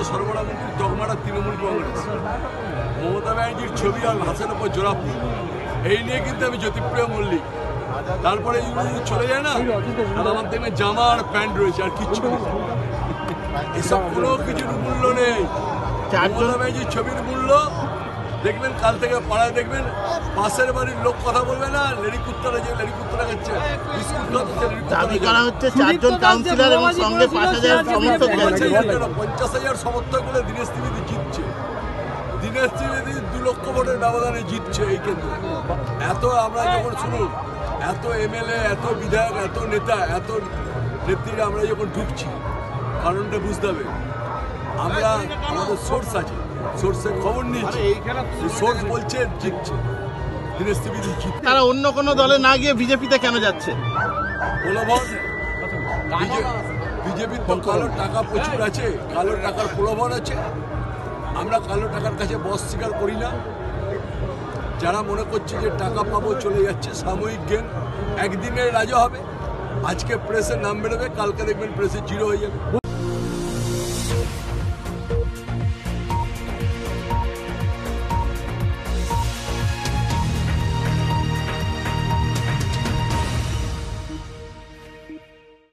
সরবরাহ মন্ত্রীর দগমাটা তৃণমূল কংগ্রেস, মমতা ব্যানার্জির ছবি আর হাসের ওপর জোড়াফুল, এই নিয়ে কিন্তু আমি জ্যোতিপ্রিয় মল্লিক। তারপরে চলে যায় না, আমার দেখবে জামা আর প্যান্ট রয়েছে, আর কিচ্ছু নেই। এসব কোনো কিছুর মূল্য নেই। মমতা ব্যানার্জির ছবির মূল্য দেখবেন, কাল থেকে পাড়ায় দেখবেন পাশের বাড়ির লোক কথা বলবে না, লেডি কুত্তারা যে লেডি কুত্তারা খাচ্ছে, বিস্কুট খাচ্ছে, দাবি করা হচ্ছে 4 জন কাউন্সিলর এবং সঙ্গে 5000 সমর্থক। 50,000 সমর্থক বলে দীনেশ ত্রিবেদী জিতছে। দীনেশ ত্রিবেদী 2 লক্ষ ভোটের ব্যবধানে জিতছে এই কেন্দ্রে। এত আমরা যখন শুনুন, এত এমএলএ, এত বিধায়ক, এত নেতা, এত নেত্রীরা আমরা যখন ঢুকছি, কারণটা বুঝতে হবে। আমরা আমাদের সোর্স আছে, সোর্সের খবর নিয়েছি, সোর্স বলছে জিতছে দীনেশ ত্রিবেদী জিতছে। তারা অন্য কোনো দলে না গিয়ে বিজেপিতে কেন যাচ্ছে? প্রলোভন, বিজেপির তো কালো টাকা প্রচুর আছে, কালো টাকার প্রলোভন আছে। আমরা কালো টাকার কাছে বস স্বীকার করি না। যারা মনে করছে যে টাকা পাবো চলে যাচ্ছে, সাময়িক গেন, একদিনে রাজা হবে। আজকে প্রেসের নাম বেরোবে, কালকে দেখবেন প্রেসে জিরো হয়ে যাবে।